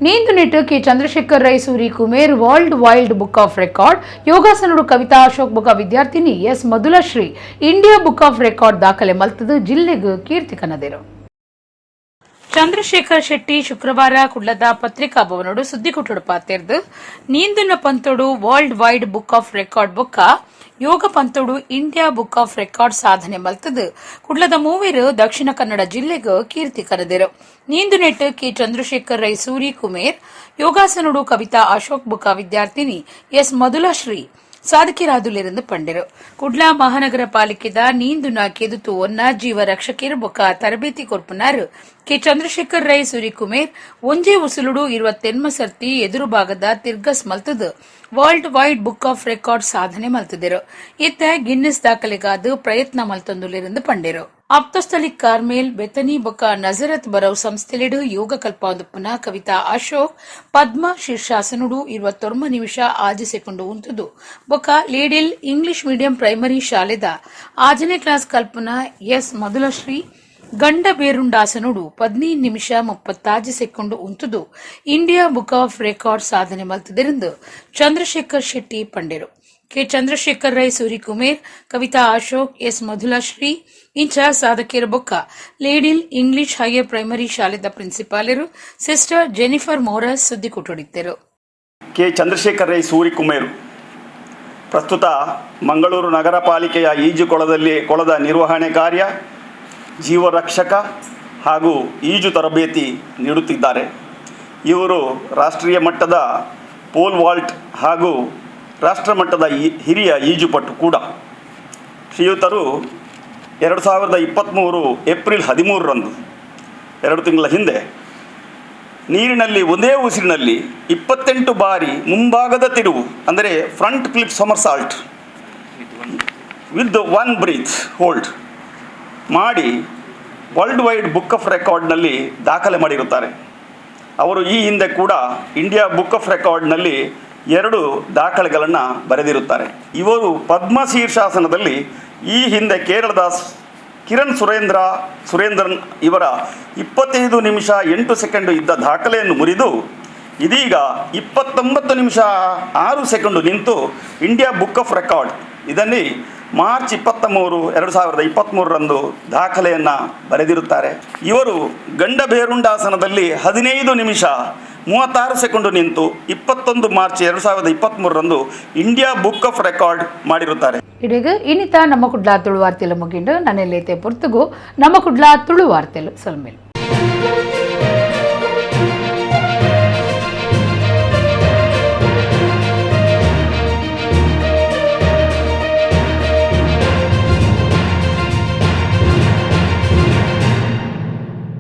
ನೀಂದು ನೆಟ್ಟು K Chandrashekar Rai Suri Kumer world wide book of record ಯೋಗಾಸನಡು ಕವಿತಾ ಅಶೋಕ್ ಬೊಕ್ಕ ವಿದ್ಯಾರ್ಥಿನಿ S Madhulashree India book of record ದಾಖಲೆ ಮಲ್ತದು ಜಿಲ್ಲೆಗೂ ಕೀರ್ತಿ ಕನದೇರು. ಚಂದ್ರಶೇಖರ್ ಶೆಟ್ಟಿ ಶುಕ್ರವಾರ ಕುಡ್ಲದ ಪತ್ರಿಕಾ ಭವನಡು ಸುದ್ದಿಗುಟ್ಟುಡು ಪಾತೆರ್ದು ನೀಂದಿನ ಪಂತೋಡು world wide book of record ಬೊಕ್ಕ ಯೋಗ ಪಂತೋಡು ಇಂಡಿಯಾ ಬುಕ್ ಆಫ್ ರೆಕಾರ್ಡ್ ಸಾಧನೆ ಮಲ್ತದು ಕುಡ್ಲದ ಮೂವೇರು ದಕ್ಷಿಣ ಕನ್ನಡ ಜಿಲ್ಲೆಗೂ ಕೀರ್ತಿ ಕರೆದರು. ನೀಂದು ನೆಟ್ಟು ಕೆ ಚಂದ್ರಶೇಖರ್ ರೈ ಸೂರಿ ಕುಮೇರ್ ಯೋಗಾಸನಡು ಕವಿತಾ ಅಶೋಕ್ ಬುಕ್ಕ ವಿದ್ಯಾರ್ಥಿನಿ ಎಸ್ ಮಧುಲಶ್ರೀ ಸಾಧಕಿರಾದುಲಿருந்து ಪಂಡೆರು. ಕುಡ್ಲ ಮಹಾನಗರ ಪಾಲಿಕೆದ ನೀಂದುನ ಕೆದುತು ಒನ್ನ ಜೀವ ರಕ್ಷಕರು ಬೊಕ್ಕ ತರಬೇತಿ ಕೊರ್ಪುನಾರು ಕೆ ಚಂದ್ರಶೇಖರ್ ರೈ ಸೂರಿ ಕುಮೇರ್ ಒಂಜೇ ಉಸುಲುಡು 28 ಸರ್ತಿ ಎದುರು ಭಾಗದ ತಿರ್ಗಸ್ ಮಲ್ತದು world wide book of record ಸಾಧನೆ ಮಲ್ತದಿರು. ಇತ್ತ ಗಿನ್ನಿಸ್ ದಾಖಲೆಗಾದು ಪ್ರಯತ್ನ ಮಲ್ತೊಂದುಲಿருந்து ಪಂಡೆರು. ಅಪ್ತಸ್ಥಲಿಕ್ ಕಾರ್ಮೇಲ್ ಬೆತನಿ ಬೊಕ್ಕ ನಜರತ್ ಬರವ್ ಸಂಸ್ಥೆಲೆಡು ಯೋಗ ಕಲ್ಪಾಂದುಪ್ಪನ ಕವಿತಾ ಅಶೋಕ್ ಪದ್ಮ ಶೀರ್ಷಾಸನುಡು 29 ನಿಮಿಷ 5 ಸೆಕೆಂಡು ಉಂತುದು ಬೊಕ್ಕ ಲೇಡಿಲ್ ಇಂಗ್ಲಿಷ್ ಮೀಡಿಯಂ ಪ್ರೈಮರಿ ಶಾಲೆದ 6ನೇ ಕ್ಲಾಸ್ ಕಲ್ಪನಾ ಎಸ್ ಮಧುಲಶ್ರೀ ಗಂಡ ಬೇರುಂಡಾಸನುಡು 15 ನಿಮಿಷ 36 ಸೆಕೆಂಡು ಉಂತುದು ಇಂಡಿಯಾ ಬುಕ್ ಆಫ್ ರೆಕಾರ್ಡ್ ಸಾಧನೆ ಮಲ್ತದಿರಂದು ಚಂದ್ರಶೇಖರ್ ಶೆಟ್ಟಿ ಪಂಡೆರು. ಕೆ ಚಂದ್ರಶೇಖರ್ ರೈ ಸೂರಿ ಕುಮೇರ್ ಕವಿತಾ ಅಶೋಕ್ ಎಸ್ ಮಧುಲಶ್ರೀ ಇಂಚ ಸಾಧಕಿಯರ ಬೊಕ್ಕ ಲೇಡಿಲ್ ಇಂಗ್ಲಿಷ್ ಹೈಯರ್ ಪ್ರೈಮರಿ ಶಾಲೆದ ಪ್ರಿನ್ಸಿಪಾಲರು ಸಿಸ್ಟರ್ ಜೆನಿಫರ್ ಮೋರಸ್ ಸುದ್ದಿ ಕೊಟ್ಟೊಡಿದ್ದರು. ಕೆ ಚಂದ್ರಶೇಖರ್ ರೈ ಸೂರಿ ಕುಮೇರು ಪ್ರಸ್ತುತ ಮಂಗಳೂರು ನಗರ ಪಾಲಿಕೆಯ ಈಜು ಕೊಳದ ನಿರ್ವಹಣೆ ಕಾರ್ಯ, ಜೀವರಕ್ಷಕ ಹಾಗೂ ಈಜು ತರಬೇತಿ ನೀಡುತ್ತಿದ್ದಾರೆ. ಇವರು ರಾಷ್ಟ್ರೀಯ ಮಟ್ಟದ ಪೋಲ್ ವಾಲ್ಟ್ ಹಾಗೂ ರಾಷ್ಟ್ರಮಟ್ಟದ ಹಿರಿಯ ಈಜುಪಟು ಕೂಡ. ಶ್ರೀಯುತರು 2023 ಏಪ್ರಿಲ್ 13ರಂದು 2 ತಿಂಗಳ ಹಿಂದೆ ನೀರಿನಲ್ಲಿ ಒಂದೇ ಉಸಿರಿನಲ್ಲಿ 28 ಬಾರಿ ಮುಂಭಾಗದ ತಿರುವು ಅಂದರೆ front flip somersault with 1 breath hold ಮಾಡಿ ವರ್ಲ್ಡ್ ವೈಡ್ ಬುಕ್ ಆಫ್ ರೆಕಾರ್ಡ್ನಲ್ಲಿ ದಾಖಲೆ ಮಾಡಿರುತ್ತಾರೆ. ಅವರು ಈ ಹಿಂದೆ ಕೂಡ ಇಂಡಿಯಾ ಬುಕ್ ಆಫ್ ರೆಕಾರ್ಡ್ನಲ್ಲಿ 2 ದಾಖಲೆಗಳನ್ನು ಬರೆದಿರುತ್ತಾರೆ. ಇವರು ಪದ್ಮ ಶೀರ್ಷಾಸನದಲ್ಲಿ ಈ ಹಿಂದೆ ಕೇರಳದ ಕಿರಣ್ ಸುರೇಂದ್ರನ್ ಇವರ 25 ನಿಮಿಷ 8 ಸೆಕೆಂಡು ಇದ್ದ ದಾಖಲೆಯನ್ನು ಮುರಿದು ಇದೀಗ 29 ನಿಮಿಷ 6 ಸೆಕೆಂಡು ನಿಂತು ಇಂಡಿಯಾ ಬುಕ್ ಆಫ್ ರೆಕಾರ್ಡ್ ಇದರಲ್ಲಿ ಮಾರ್ಚ್ 23, 2023ರಂದು ದಾಖಲೆಯನ್ನು ಬರೆದಿರುತ್ತಾರೆ. ಇವರು ಗಂಡಭೇರುಂಡಾಸನದಲ್ಲಿ 15 ನಿಮಿಷ 36 ಸೆಕೆಂಡು ನಿಂತು 21 ಮಾರ್ಚ್ 2023ರಂದು ಇಂಡಿಯಾ ಬುಕ್ ಆಫ್ ರೆಕಾರ್ಡ್ ಮಾಡಿರುತ್ತಾರೆ. ಇಡೀಗ ಇನ್ನಿತ ನಮ್ಮ ಕುಡ್ಲಾ ತುಳು ವಾರ್ತೆಲು ಮುಗಿಂಡು ನನ್ನೆಲ್ಲೈತೆ ಪೊರ್ತುಗು ನಮ್ಮ ಕುಡ್ಲಾ ತುಳು ವಾರ್ತೆಲು ಸೊಲ್ಮೇಲು.